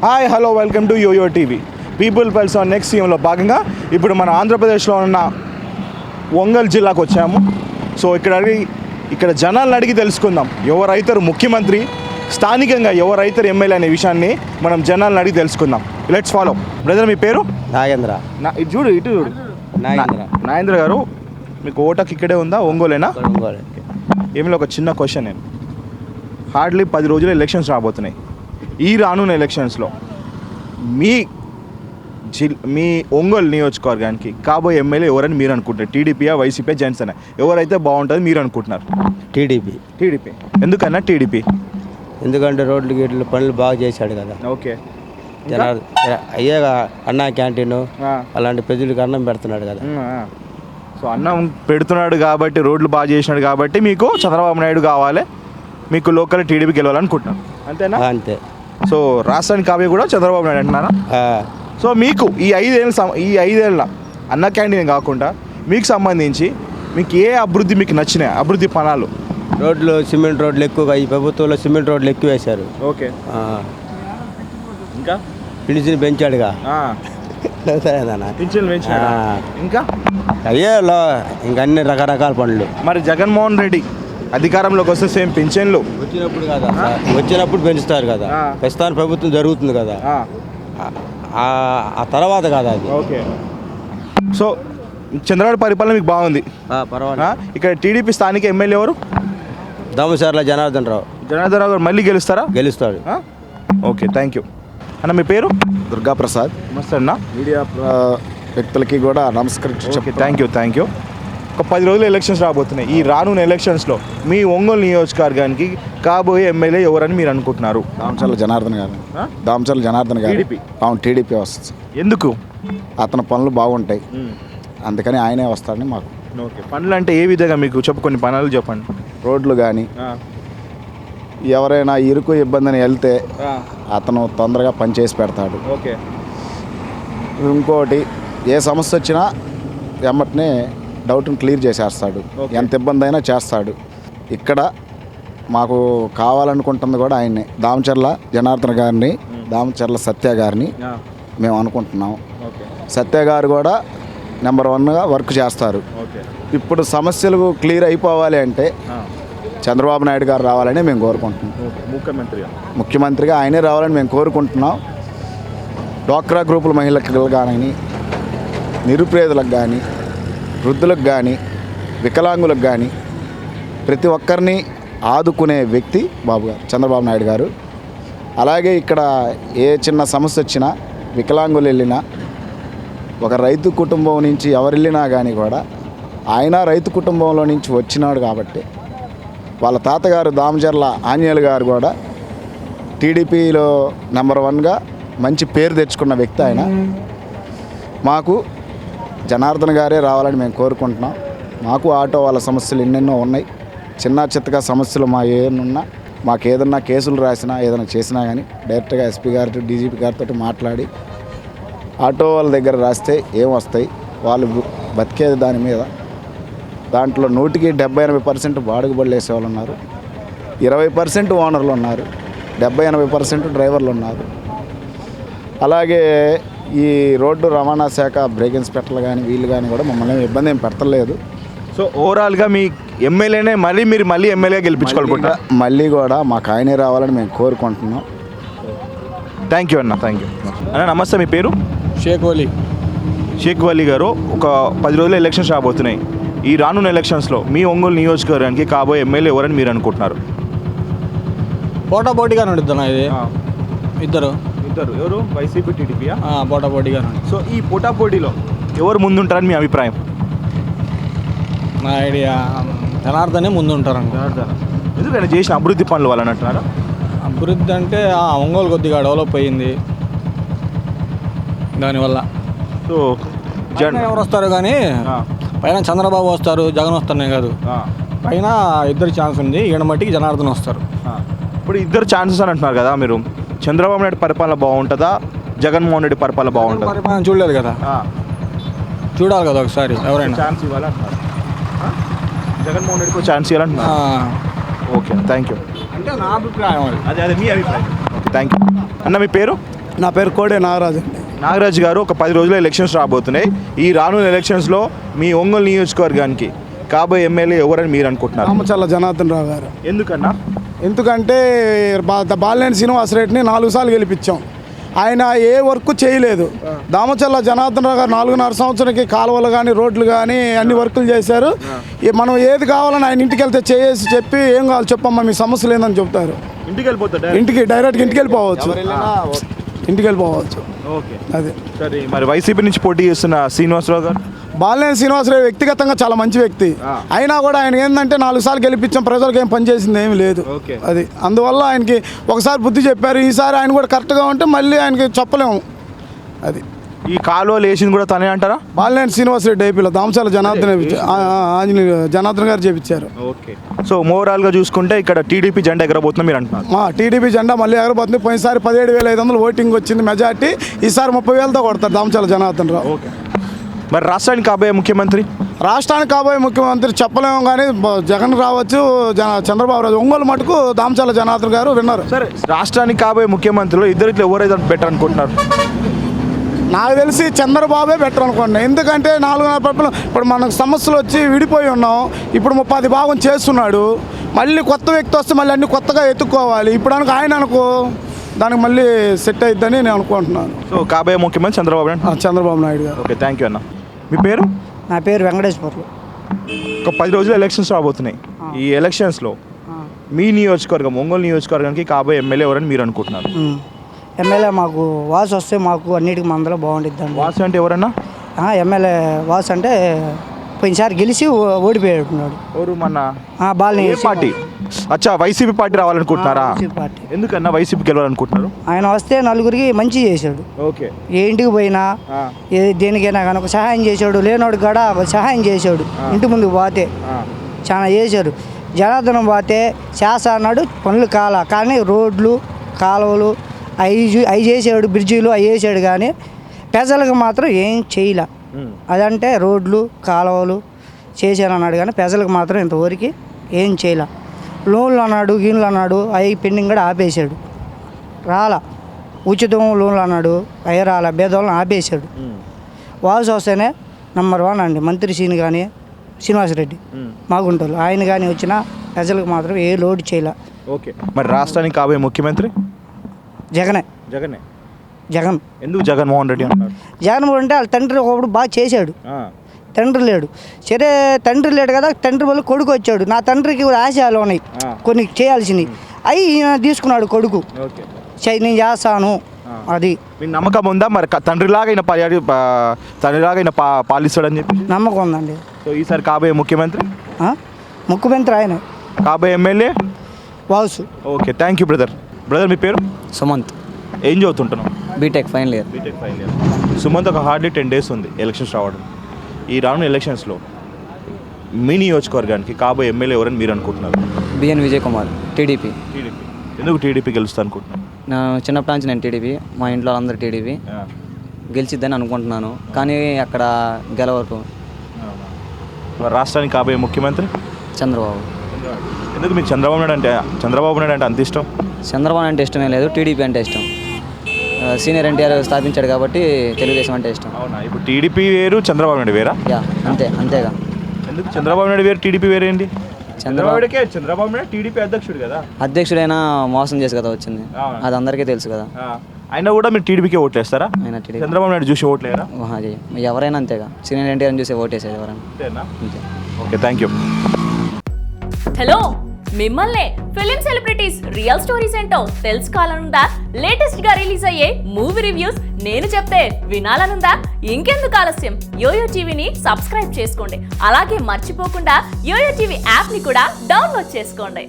Hi hello welcome to YoYo TV. People pulse on next సీఎంలో భాగంగా ఇప్పుడు మన ఆంధ్రప్రదేశ్లో ఉన్న ఒంగోలు జిల్లాకు వచ్చాము. సో ఇక్కడ జనాలను అడిగి తెలుసుకుందాం ఎవరైతారు ముఖ్యమంత్రి, స్థానికంగా ఎవరైతారు ఎమ్మెల్యే అనే విషయాన్ని మనం జనాలను అడిగి తెలుసుకుందాం. Let's follow. బ్రదర్ మీ పేరు? నాగేంద్ర. ఇటు చూడు నాగేంద్ర గారు, మీకు ఓటకు ఇక్కడే ఉందా? ఒంగోలేనా? ఒంగోలు. ఏమిలో ఒక చిన్న క్వశ్చన్. నేను హార్డ్లీ 10 రోజులు ఎలక్షన్స్ రాబోతున్నాయి. ఈ రానున్న ఎలక్షన్స్లో మీ ఒంగోలు నియోజకవర్గానికి కాబోయే ఎమ్మెల్యే ఎవరని మీరు అనుకుంటున్నారు? టీడీపీయా, వైసీపీ, జనసేన ఎవరైతే బాగుంటుంది మీరు అనుకుంటున్నారు? టీడీపీ. ఎందుకన్నా టీడీపీ? ఎందుకంటే రోడ్లు గీట్లు పనులు బాగా చేశాడు కదా. ఓకే. అయ్యే అన్నా క్యాంటీన్ అలాంటి ప్రజలకు అన్నం పెడుతున్నాడు కదా. సో అన్నం పెడుతున్నాడు కాబట్టి, రోడ్లు బాగా చేసినాడు కాబట్టి మీకు చంద్రబాబు నాయుడు కావాలి, మీకు లోకల్ టీడీపీ గెలవాలనుకుంటున్నారు, అంతేనా? అంతే. సో రాష్ట్రానికి కావ్య కూడా చంద్రబాబు నాయుడు అంటున్నారా? సో మీకు ఈ ఐదేళ్ళ అన్న క్యాంటీన్ కాకుండా మీకు సంబంధించి మీకు ఏ అభివృద్ధి మీకు నచ్చినాయి? అభివృద్ధి పనాలు రోడ్లు, సిమెంట్ రోడ్లు ఎక్కువగా ఈ ప్రభుత్వంలో సిమెంట్ రోడ్లు ఎక్కువ వేశారు. ఓకే. ఇంకా పింఛన్ పెంచాడుగా. పింఛన్లు పెంచాడు. ఇంకా అయ్యే ఇంకా అన్ని రకరకాల పనులు. మరి జగన్మోహన్ రెడ్డి అధికారంలోకి వస్తే సేమ్ పింఛన్లు వచ్చినప్పుడు కదా, వచ్చినప్పుడు పెంచుతారు కదా. ప్రస్తుతానికి ప్రభుత్వం జరుగుతుంది కదా, ఆ తర్వాత కాదు అది. ఓకే. సో చంద్రబాబు పరిపాలన మీకు బాగుంది. పర్వాలేదు. ఇక్కడ టీడీపీ స్థానిక ఎమ్మెల్యే ఎవరు? దామచర్ల జనార్దన్ రావు గారు మళ్ళీ గెలుస్తారా? గెలుస్తాడు. ఓకే, థ్యాంక్ యూ అన్న. మీ పేరు? దుర్గాప్రసాద్. నమస్తే అన్న. మీడియా వ్యక్తులకి కూడా నమస్కరించి. Okay, thank you. ఒక 10 రోజులు ఎలక్షన్స్ రాబోతున్నాయి. ఈ రానున్న ఎలక్షన్స్లో మీ ఒంగోలు నియోజకవర్గానికి కాబోయే ఎమ్మెల్యే ఎవరని మీరు అనుకుంటున్నారు? దామచర్ల జనార్దన్ గారు. టీడీపీ. అవును, టీడీపీ వస్తుంది. ఎందుకు? అతని పనులు బాగుంటాయి, అందుకని ఆయనే వస్తాడని మాకు. ఓకే. పనులు అంటే ఏ విధంగా మీకు కొన్ని పనులు చెప్పండి. రోడ్లు కానీ, ఎవరైనా ఇరుకు ఇబ్బందిని వెళ్తే అతను తొందరగా పనిచేసి పెడతాడు. ఓకే. ఇంకోటి, ఏ సమస్య వచ్చినా వెంబటనే డౌట్ని క్లియర్ చేసేస్తాడు. ఎంత ఇబ్బంది అయినా చేస్తాడు. ఇక్కడ మాకు కావాలనుకుంటుంది కూడా ఆయన్నే, దామచర్ల జనార్దన్ గారిని, దామచర్ల సత్య గారిని మేము అనుకుంటున్నాం. సత్య గారు కూడా నెంబర్ 1గా వర్క్ చేస్తారు. ఇప్పుడు సమస్యలు క్లియర్ అయిపోవాలి అంటే చంద్రబాబు నాయుడు గారు రావాలని మేము కోరుకుంటున్నాం. ముఖ్యమంత్రిగా ఆయనే రావాలని మేము కోరుకుంటున్నాం. డ్వాక్రా గ్రూపుల మహిళలకు కానీ, నిరుపేదలకు కానీ, వృద్ధులకు కానీ, వికలాంగులకు కానీ ప్రతి ఒక్కరిని ఆదుకునే వ్యక్తి చంద్రబాబు నాయుడు గారు. అలాగే ఇక్కడ ఏ చిన్న సమస్య వచ్చినా, వికలాంగులు వెళ్ళినా, ఒక రైతు కుటుంబం నుంచి ఎవరు వెళ్ళినా కానీ కూడా ఆయన రైతు కుటుంబంలో నుంచి వచ్చినాడు కాబట్టి వాళ్ళ తాతగారు దామచర్ల ఆంజనేయులు గారు కూడా టీడీపీలో నెంబర్ 1గా మంచి పేరు తెచ్చుకున్న వ్యక్తి ఆయన. మాకు జనార్దన్ గారే రావాలని మేము కోరుకుంటున్నాం. మాకు ఆటో వాళ్ళ సమస్యలు ఎన్నెన్నో ఉన్నాయి. చిన్న చిత్తగా సమస్యలు మాకు ఏదన్నా కేసులు రాసినా, ఏదైనా చేసినా కానీ డైరెక్ట్గా ఎస్పీ గారితో, డీజీపీ గారితో మాట్లాడి ఆటో వాళ్ళ దగ్గర రాస్తే ఏమొస్తాయి, వాళ్ళు బతికేది దాని మీద. దాంట్లో 100కి 70-80% బాడుగు బళ్ళు వేసేవాళ్ళు ఉన్నారు, 20% ఓనర్లు ఉన్నారు, 70-80% డ్రైవర్లు ఉన్నారు. అలాగే ఈ రోడ్డు రవాణా శాఖ బ్రేక్ ఇన్స్పెక్టర్లు కానీ వీళ్ళు కానీ కూడా మమ్మల్ని ఇబ్బంది ఏం పెట్టలేదు. సో ఓవరాల్గా మీ ఎమ్మెల్యేనే మీరు మళ్ళీ ఎమ్మెల్యేగా గెలిపించుకోవాలనుకుంటారా? మళ్ళీ కూడా మాకు ఆయనే రావాలని మేము కోరుకుంటున్నాం. థ్యాంక్ యూ అన్న. నమస్తే. మీ పేరు? షేక్ వలీ గారు. ఒక 10 రోజులు ఎలక్షన్స్ రాబోతున్నాయి. ఈ రానున్న ఎలక్షన్స్లో మీ ఒంగోలు నియోజకవర్గానికి కాబోయే ఎమ్మెల్యే ఎవరని మీరు అనుకుంటున్నారు? పోటాపోటీగా నడుద్దాం. ఇది ఇద్దరు ఎవరు? వైసీపీ, టీడీపీయా? పోటాపోటీగా. సో ఈ పోటాపోటీలో ఎవరు ముందుంటారని మీ అభిప్రాయం? నా ఐడియా జనార్దనే ముందుంటారు. ఎందుకంటే చేసిన అభివృద్ధి పనులు వాళ్ళని అంటున్నారా? అభివృద్ధి అంటే ఒంగోలు కొద్దిగా డెవలప్ అయ్యింది దానివల్ల. సో ఎవరు వస్తారు కానీ పైన చంద్రబాబు వస్తారు, జగన్ వస్తారనే కాదు, పైన ఇద్దరు ఛాన్స్ ఉంది. ఈయన మట్టికి జనార్దన్ వస్తారు. ఇప్పుడు ఇద్దరు ఛాన్సెస్ అని అంటున్నారు కదా మీరు. చంద్రబాబు నాయుడు పరిపాలన బాగుంటుందా, జగన్మోహన్ రెడ్డి పరిపాలన బాగుంటుందా? పరిపాలన చూడలేదు కదా, చూడాలి కదా ఒకసారి. ఎవరైనా ఛాన్స్ ఇవ్వాలంటున్నారు. జగన్మోహన్ రెడ్డికి ఛాన్స్ ఇవ్వాలంటున్నారు. Okay, thank you. అంటే నా అభిప్రాయం. అదే మీ అభిప్రాయం. ఓకే, థ్యాంక్ యూ అన్న. మీ పేరు? నా పేరు కోడే నాగరాజు అండి. నాగరాజు గారు, ఒక 10 రోజుల్లో ఎలక్షన్స్ రాబోతున్నాయి. ఈ రానున్న ఎలక్షన్స్లో మీ ఒంగోలు నియోజకవర్గానికి కాబోయే ఎమ్మెల్యే ఎవరని మీరు అనుకుంటున్నారు? రామచల్ల జనార్దన్ రావు గారు. ఎందుకన్నా? ఎందుకంటే బాలినేని శ్రీనివాసరెడ్డిని 4 సార్లు గెలిపించాం. ఆయన ఏ వర్క్ చేయలేదు. దామచల్ల జనార్దన్ రావు గారు 4.5 సంవత్సరానికి కాలువలు కానీ రోడ్లు కానీ అన్ని వర్కులు చేశారు. మనం ఏది కావాలని ఆయన ఇంటికి వెళ్తే చేసి చెప్పి ఏం కావాలి చెప్పమ్మా మీ సమస్యలు ఏందని చెప్తారు. ఇంటికి వెళ్ళిపోతాడు, డైరెక్ట్గా ఇంటికి వెళ్ళిపోవచ్చు. ఓకే, అదే. సరే, మరి వైసీపీ నుంచి పోటీ చేస్తున్న శ్రీనివాసరావు గారు? బాలినేని శ్రీనివాసరావు వ్యక్తిగతంగా చాలా మంచి వ్యక్తి. అయినా కూడా ఆయన ఏంటంటే 4 సార్లు గెలిపించాం, ప్రజలకు ఏం పని చేసింది ఏమి లేదు. అది అందువల్ల ఆయనకి ఒకసారి బుద్ధి చెప్పారు. ఈసారి ఆయన కూడా కరెక్ట్గా ఉంటే మళ్ళీ ఆయనకి చెప్పలేము. అది ఈ కాలువలు వేసింది కూడా తనే అంటారా? బాలినేని శ్రీనివాసరెడ్డి ఏపీలో దామచాల జనార్దన్ గారు చేపించారు. ఓకే, సో ఓవరాల్గా చూసుకుంటే ఇక్కడ టీడీపీ జెండా ఎగరబోతుందని మీరు అంటున్నారు? టీడీపీ జెండా మళ్ళీ ఎగరబోతుంది. పోయినసారి 17,500 ఓటింగ్ వచ్చింది మెజార్టీ. ఈసారి 30,000తో కొడతారు దామచాల జనార్దన్ రావు. ఓకే, మరి రాష్ట్రానికి కాబోయే ముఖ్యమంత్రి? రాష్ట్రానికి కాబోయే ముఖ్యమంత్రి చెప్పలేము కానీ జగన్ రావచ్చు, చంద్రబాబు రాజు. ఒంగోలు మటుకు దామచాల జనార్దన్ గారు విన్నారు. సరే, రాష్ట్రానికి కాబోయే ముఖ్యమంత్రిలో ఇద్దరిలో ఎవరైతే బెటర్ అనుకుంటున్నారు? నాకు తెలిసి చంద్రబాబే బెటర్ అనుకోండి. ఎందుకంటే 4.5 ఇప్పుడు మనకు సమస్యలు వచ్చి విడిపోయి ఉన్నాం. ఇప్పుడు 30 భాగం చేస్తున్నాడు. మళ్ళీ కొత్త వ్యక్తి వస్తే మళ్ళీ అన్ని కొత్తగా ఎత్తుక్కోవాలి. ఇప్పుడు ఆయన అనుకో దానికి మళ్ళీ సెట్ అయిద్దని నేను అనుకుంటున్నాను. సో కాబోయే ముఖ్యమంత్రి చంద్రబాబు నాయుడు గారు. ఓకే, థ్యాంక్ యూ అన్న. మీ పేరు? నా పేరు వెంకటేశ్వర్లు. ఒక 10 రోజులు ఎలక్షన్స్ రాబోతున్నాయి. ఈ ఎలక్షన్స్లో మీ నియోజకవర్గం ఒంగోలు నియోజకవర్గానికి కాబోయే ఎమ్మెల్యే ఎవరని మీరు అనుకుంటున్నారు? ఎమ్మెల్యే మాకు వాసు వస్తే మాకు అన్నిటికీ మందలో బాగుండిద్దండి. వాసు అంటే ఎవరన్నా? ఎమ్మెల్యే వాసు అంటే పోయినసారి గెలిచి ఓడిపోయాడున్నాడు. ఎవరు? మన బాలినేని పార్టీ? అచ్చా, వైసీపీ పార్టీ రావాలనుకుంటున్నారా? పార్టీ. ఎందుకన్నా వైసీపీ గెలవాలనుకుంటున్నారు? ఆయన వస్తే నలుగురికి మంచి చేశాడు. ఓకే, ఏ ఇంటికి పోయినా దేనికైనా కానీ ఒక సహాయం చేశాడు. లేనోడు కూడా ఒక సహాయం చేశాడు. ఇంటి ముందుకు పోతే చాలా చేశాడు. జనార్దనం పోతే చేస్తా అన్నాడు, పనులు కానీ రోడ్లు కాలువలు అవి చేసాడు, బ్రిడ్జీలు అవి వేసాడు. కానీ ప్రజలకు మాత్రం ఏం చేయలే. అదంటే రోడ్లు కాలువలు చేశానన్నాడు కానీ ప్రజలకు మాత్రం ఇంతవరకు ఏం చేయలే. లోన్లు అన్నాడు, గిన్లు అన్నాడు, అవి పెండింగ్ కూడా ఆపేశాడు. రాలా. ఉచితం లోన్లు అన్నాడు, అవి రాలా. భేదవాళ్ళని ఆపేశాడు. వాసు వస్తేనే నంబర్ 1 అండి. మంత్రి సీని కానీ శ్రీనివాసరెడ్డి మాగుంటోళ్ళు ఆయన కానీ వచ్చినా ప్రజలకు మాత్రం ఏ లోటు చేయలే. ఓకే, మరి రాష్ట్రానికి కాబోయే ముఖ్యమంత్రి? జగనే. జగన్. ఎందుకు జగన్మోహన్ రెడ్డి అంటారు? జగన్మోహన్ అంటే వాళ్ళ తండ్రి ఒకప్పుడు బాగా చేశాడు. తండ్రి లేడు. సరే, తండ్రి లేడు కదా, తండ్రి వల్ల కొడుకు వచ్చాడు. నా తండ్రికి ఆశయాలు ఉన్నాయి కొన్ని చేయాల్సినవి, అవి ఈయన తీసుకున్నాడు కొడుకు. నేను చేస్తాను. అది మీకు నమ్మకం ఉందా? మరి తండ్రిలాగా పాలిస్తాడని చెప్పి నమ్మకం ఉందండి. సో ఈసారి కాబోయే ముఖ్యమంత్రి? ముఖ్యమంత్రి ఆయన. కాబోయే MLA? Vasu. Okay, thank you brother. మీ పేరు? సుమంత్. ఏం చదువుతుంటున్నాం? B Tech final year. సుమంత్, ఒక హార్డ్లీ 10 days ఉంది ఎలక్షన్స్ రావడం. ఈ రానున్న ఎలక్షన్స్లో మీ నియోజకవర్గానికి కాబోయే ఎమ్మెల్యే ఎవరని మీరు అనుకుంటున్నారు? B N Vijay Kumar, TDP. ఎందుకు టీడీపీ గెలుస్తా అనుకుంటున్నాను? చిన్నప్పటి నుంచి నేను టీడీపీ, మా ఇంట్లో అందరు టీడీపీ. గెలిచిద్దని అనుకుంటున్నాను కానీ అక్కడ గెలవరు. రాష్ట్రానికి కాబోయే ముఖ్యమంత్రి? చంద్రబాబు. ఎందుకు మీకు చంద్రబాబు నాయుడు అంటే అంత ఇష్టం? చంద్రబాబు అంటే ఇష్టమే లేదు, టీడీపీ అంటే ఇష్టం. సీనియర్ ఎన్టీఆర్ స్థాపించాడు కాబట్టి తెలుగుదేశం అంటే ఇష్టం. అవునా? ఇప్పుడు టీడీపీ వేరు, చంద్రబాబు నాయుడు వేరా? అంతేగా. ఎందుకు చంద్రబాబు నాయుడు వేరు, టీడీపీ వేరేంటి? చంద్రబాబు నాయుడు టీడీపీ అధ్యక్షుడు కదా. అధ్యక్షుడైనా మోసం చేసి కదా వచ్చింది, అది అందరికీ తెలుసు కదా. అయినా కూడా మీరు టీడీపీకే ఓట్లేస్తారా? చంద్రబాబు నాయుడు చూసి ఓట్లేరా? ఎవరైనా అంతేగా, సీనియర్ ఎన్టీఆర్ చూసి ఓటేసేది ఎవరైనా. అంతే. Okay, thank you. హలో, మిమ్మల్నే ఫిలిం సెలబ్రిటీస్ రియల్ స్టోరీస్ ఏంటో తెలుసుకోవాలనుందా? లేటెస్ట్ గా రిలీజ్ అయ్యే మూవీ రివ్యూస్ నేను చెప్తే వినాలనుందా? ఇంకెందుకు ఆలస్యం, యోయో టీవీని సబ్స్క్రైబ్ చేసుకోండి. అలాగే మర్చిపోకుండా యోయో టీవీ యాప్ ని కూడా డౌన్లోడ్ చేసుకోండి.